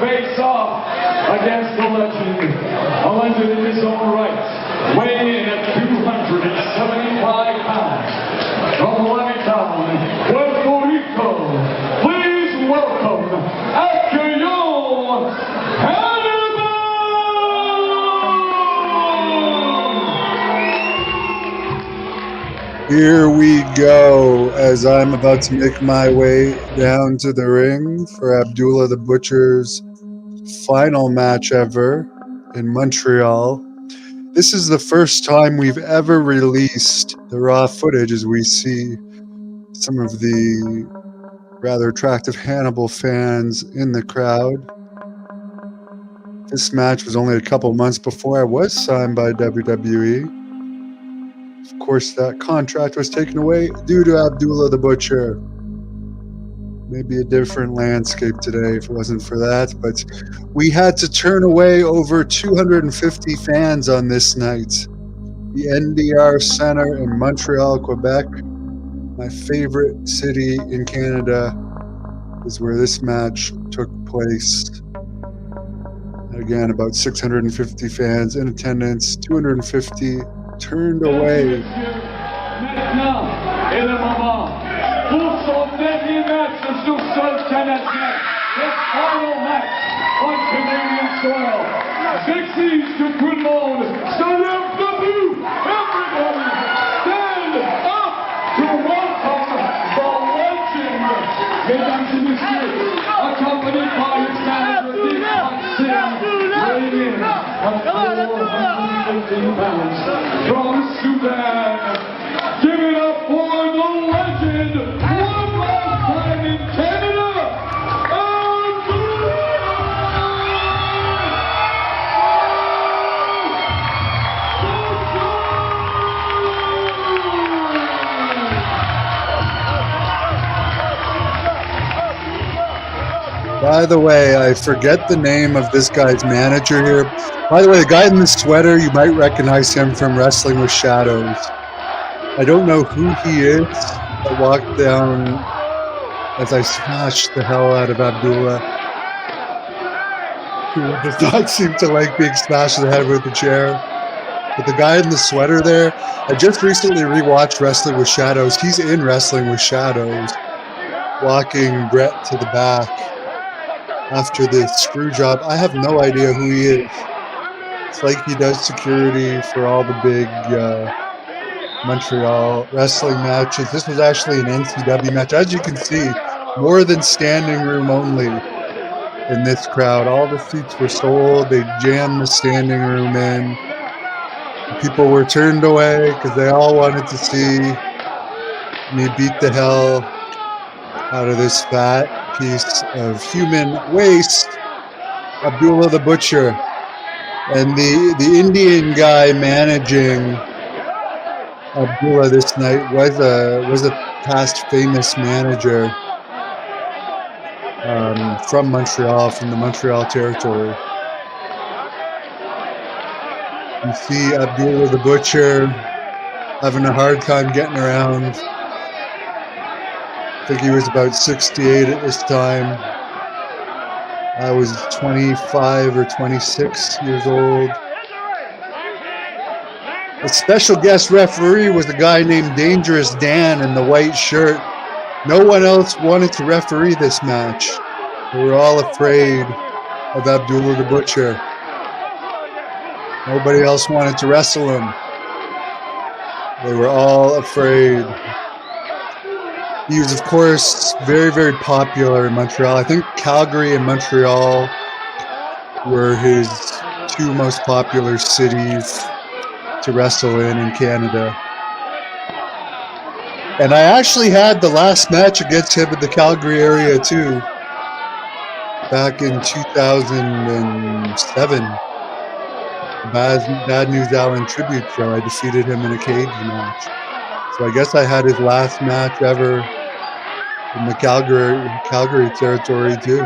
face off against the legend. A legend in his own right, weighing in at 275 pounds. From Levittown, Puerto Rico, please welcome Abdullah. Here we go, as I'm about to make my way down to the ring for Abdullah the Butcher's final match ever in Montreal. This is the first time we've ever released the raw footage, as we see some of the rather attractive Hannibal fans in the crowd. This match was only a couple months before I was signed by WWE. Of course, that contract was taken away due to Abdullah the Butcher. Maybe a different landscape today if it wasn't for that, but we had to turn away over 250 fans on this night. The NDR Center in Montreal, Quebec, my favorite city in Canada, is where this match took place. And again, about 650 fans in attendance, 250 turned away. Maintenant est le moment pour son dernier match sur sol canadien. The final match on Canadian soil. J'exige que tout le monde se lève debout. Everybody stand up to welcome the legend. Mesdames et messieurs, accompanied by his manager, Dick Hudson, weighed in at 415 pounds. From Sudan, give it up for the legend, one last time in Canada, By the way, I forget the name of this guy's manager here. By the way, the guy in the sweater, you might recognize him from Wrestling with Shadows. I don't know who he is. I walked down as I smashed the hell out of Abdullah, who does not seem to like being smashed in the head with the chair. But the guy in the sweater there, I just recently rewatched Wrestling with Shadows. He's in Wrestling with Shadows, walking Brett to the back after the screw job. I have no idea who he is. It's like he does security for all the big Montreal wrestling matches. This was actually an NCW match. As you can see, more than standing room only in this crowd. All the seats were sold. They jammed the standing room in. People were turned away because they all wanted to see me beat the hell out of this fat piece of human waste, Abdullah the Butcher. And the Indian guy managing Abdullah this night was a past famous manager from Montreal, from the Montreal territory. You see Abdullah the Butcher having a hard time getting around. I think he was about 68 at this time. I was 25 or 26 years old. The special guest referee was a guy named Dangerous Dan in the white shirt. No one else wanted to referee this match. They were all afraid of Abdullah the Butcher. Nobody else wanted to wrestle him. They were all afraid. He was, of course, very, very popular in Montreal. I think Calgary and Montreal were his two most popular cities to wrestle in Canada. And I actually had the last match against him in the Calgary area, too, back in 2007. Bad News Allen tribute show. I defeated him in a cage match. So I guess I had his last match ever in the Calgary territory too.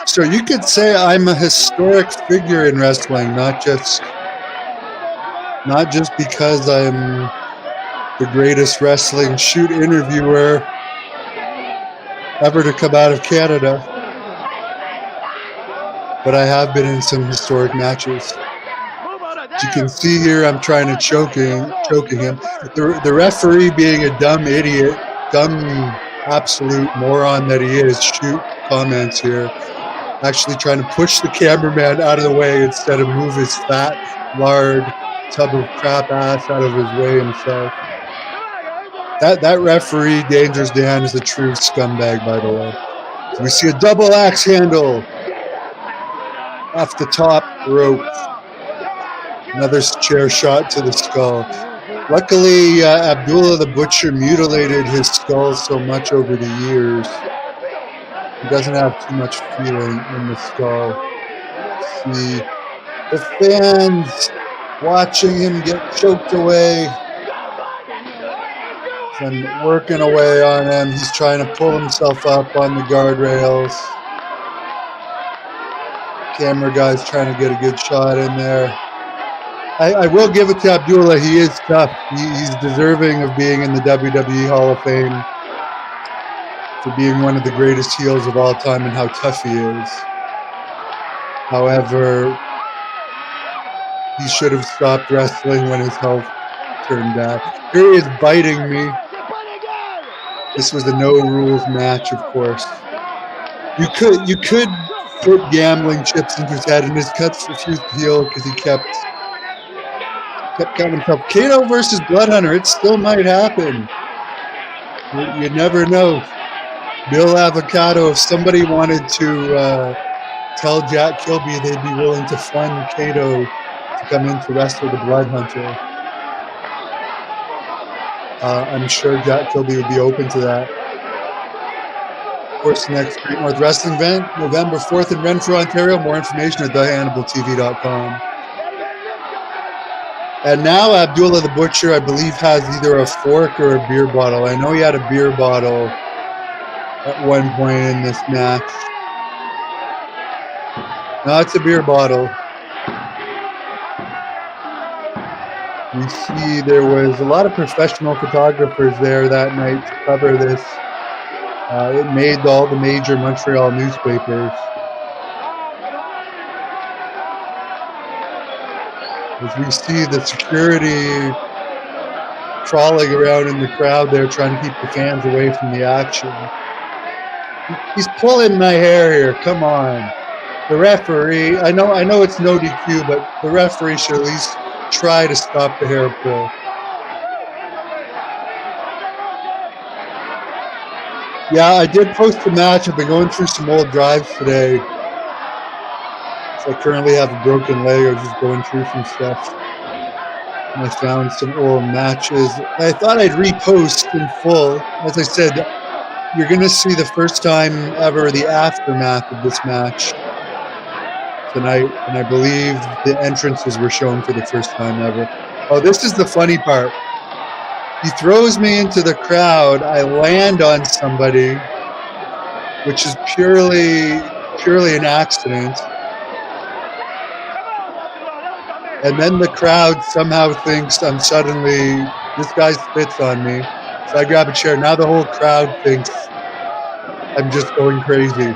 So you could say I'm a historic figure in wrestling, not just because I'm the greatest wrestling shoot interviewer ever to come out of Canada. but I have been in some historic matches. As you can see here, I'm trying to choking him. The referee, being a dumb idiot, dumb absolute moron that he is, shoot comments here, actually trying to push the cameraman out of the way instead of move his fat, lard tub of crap ass out of his way himself. That referee, Dangerous Dan, is a true scumbag, by the way. So we see a double axe handle off the top rope. Another chair shot to the skull. Luckily, Abdullah the Butcher mutilated his skull so much over the years. He doesn't have too much feeling in the skull. See the fans watching him get choked away and working away on him. He's trying to pull himself up on the guardrails. Camera guy's trying to get a good shot in there. I will give it to Abdullah. He is tough. He's deserving of being in the WWE Hall of Fame for being one of the greatest heels of all time and how tough he is. However, he should have stopped wrestling when his health turned bad. Here he is biting me. This was a no-rules match, of course. You could put gambling chips into his head, and his cuts refused to heal because he kept counting himself. Kato versus Bloodhunter, it still might happen. You never know. Bill Avocado, if somebody wanted to tell Jack Kilby they'd be willing to fund Kato to come in to wrestle the Bloodhunter, I'm sure Jack Kilby would be open to that. Of course, the next Great North Wrestling event, November 4th in Renfrew, Ontario. More information at thehannibaltv.com. And now Abdullah the Butcher, I believe, has either a fork or a beer bottle. I know he had a beer bottle at one point in this match. No, it's a beer bottle. You see there was a lot of professional photographers there that night to cover this. It made all the major Montreal newspapers. As we see the security crawling around in the crowd there, trying to keep the fans away from the action. He's pulling my hair here. Come on. The referee, I know it's no DQ, but the referee should at least try to stop the hair pull. Yeah, I did post the match. I've been going through some old drives today. So I currently have a broken leg. I was just going through some stuff. And I found some old matches. I thought I'd repost in full. As I said, you're going to see the first time ever the aftermath of this match tonight. And I believe the entrances were shown for the first time ever. Oh, this is the funny part. He throws me into the crowd. I land on somebody, which is purely an accident. And then the crowd somehow thinks I'm suddenly, this guy spits on me. So I grab a chair. Now the whole crowd thinks I'm just going crazy.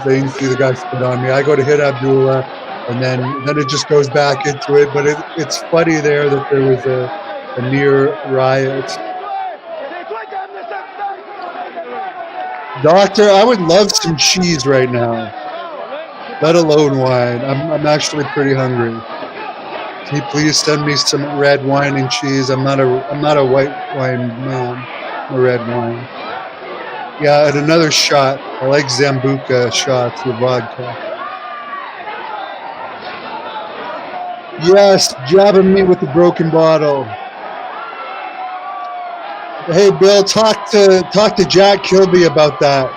They didn't see the guy spit on me. I go to hit Abdullah, and then it just goes back into it. But it's funny there that there was a near riot. Doctor, I would love some cheese right now, let alone wine. I'm actually pretty hungry. Can you please send me some red wine and cheese? I'm not a white wine man. I'm a red wine. Yeah, and another shot. I like Zambuca shots with vodka. Yes, jabbing me with the broken bottle. Hey, Bill, talk to Jack Kilby about that.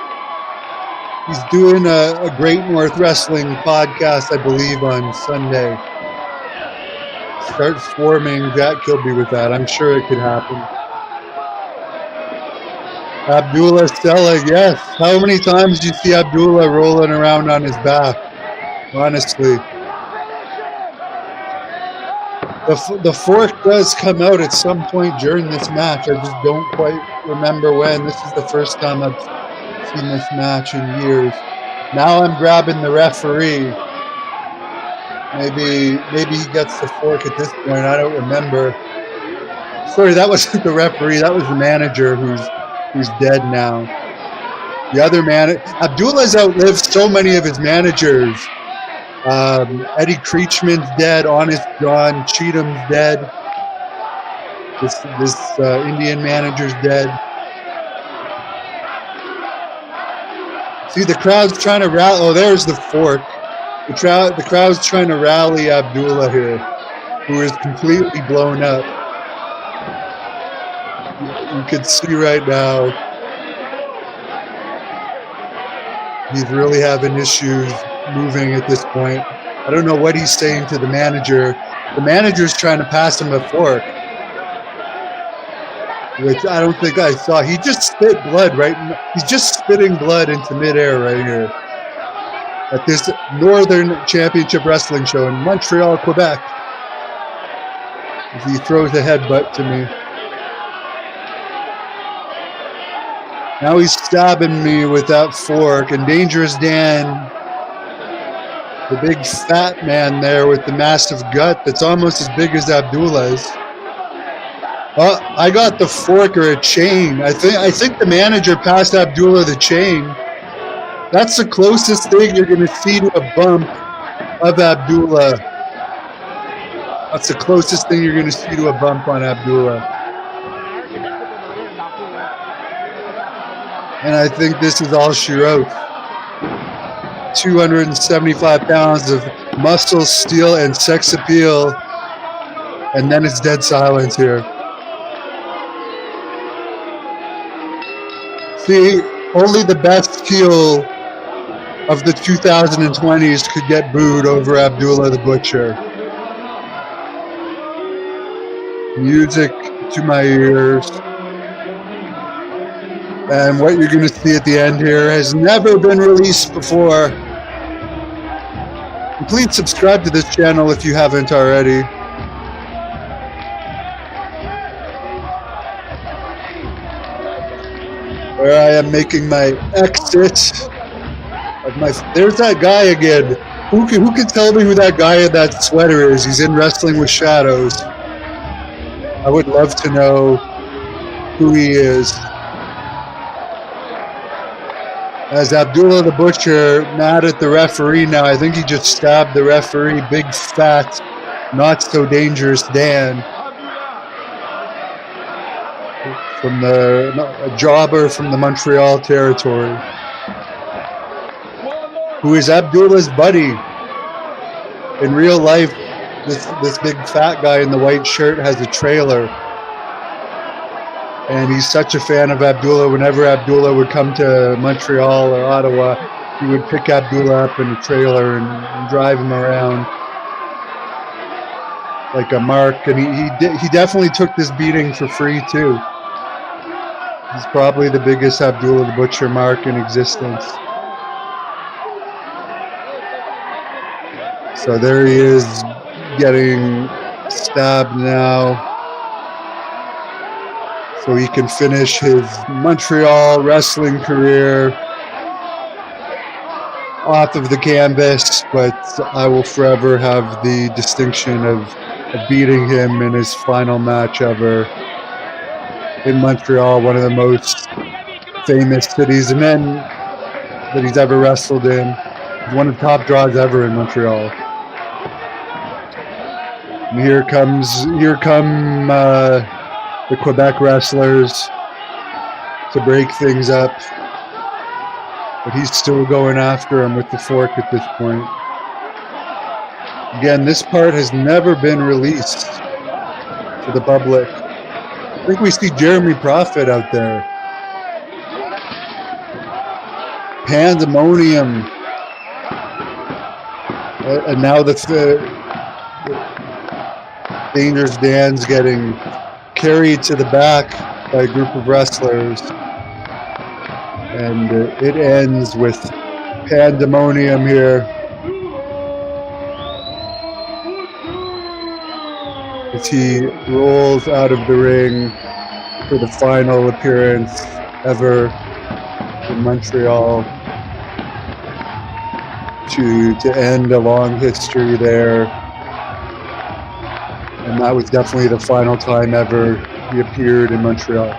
He's doing a Great North Wrestling podcast, I believe, on Sunday. Start swarming Jack Kilby with that. I'm sure it could happen. Abdullah Stella, yes. How many times do you see Abdullah rolling around on his back? Honestly. The fork does come out at some point during this match. I just don't quite remember when. This is the first time I've seen this match in years. Now I'm grabbing the referee. Maybe he gets the fork at this point. I don't remember. Sorry, that wasn't the referee. That was the manager who's dead now. The other man, Abdullah's outlived so many of his managers. Eddie Creechman's dead. Honest John Cheatham's dead. This Indian manager's dead. See, the crowd's trying to rally. Oh, there's the fork. The crowd's trying to rally Abdullah here, who is completely blown up. You can see right now he's really having issues moving at this point. I don't know what he's saying to the manager. The manager's trying to pass him a fork, which I don't think I saw. He just spit blood he's just spitting blood into midair right here at this Northern Championship Wrestling show in Montreal, Quebec. As he throws a headbutt to me. Now he's stabbing me with that fork, and Dangerous Dan, the big fat man there with the massive gut that's almost as big as Abdullah's. Oh, I got the fork or a chain. I think the manager passed Abdullah the chain. That's the closest thing you're going to see to a bump of Abdullah. That's the closest thing you're going to see to a bump on Abdullah. And I think this is all she wrote. 275 pounds of muscle, steel, and sex appeal. And then it's dead silence here. See, only the best heel of the 2020s could get booed over Abdullah the Butcher. Music to my ears. And what you're going to see at the end here has never been released before. And please subscribe to this channel if you haven't already. Where I am making my exit of my. There's that guy again. Who can tell me who that guy in that sweater is? He's in Wrestling with Shadows. I would love to know who he is. As Abdullah the Butcher, mad at the referee now. I think he just stabbed the referee, big fat, not so dangerous Dan. From a jobber from the Montreal territory. Who is Abdullah's buddy. In real life, this big fat guy in the white shirt has a trailer. And he's such a fan of Abdullah. Whenever Abdullah would come to Montreal or Ottawa, he would pick Abdullah up in a trailer and drive him around like a mark. And he definitely took this beating for free too. He's probably the biggest Abdullah the Butcher mark in existence. So there he is, getting stabbed now. So he can finish his Montreal wrestling career off of the canvas, but I will forever have the distinction of beating him in his final match ever in Montreal, one of the most famous cities and men that he's ever wrestled in. He's one of the top draws ever in Montreal. And here come the Quebec wrestlers to break things up. But he's still going after him with the fork at this point. Again, this part has never been released to the public. I think we see Jeremy Prophet out there. Pandemonium. And now the Dangerous Dan's getting carried to the back by a group of wrestlers, and it ends with pandemonium here as he rolls out of the ring for the final appearance ever in Montreal. to end a long history there. And that was definitely the final time ever he appeared in Montreal.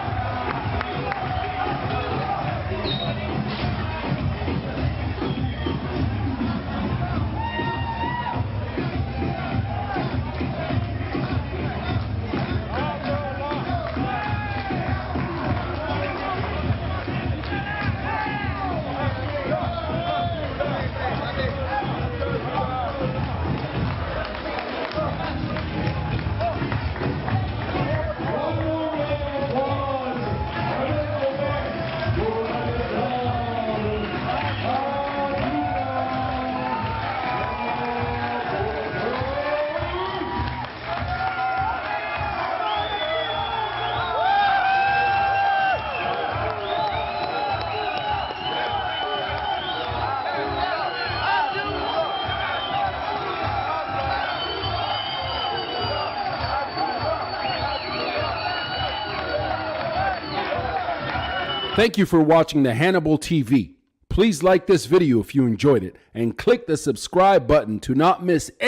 Thank you for watching the Hannibal TV. Please like this video if you enjoyed it and click the subscribe button to not miss any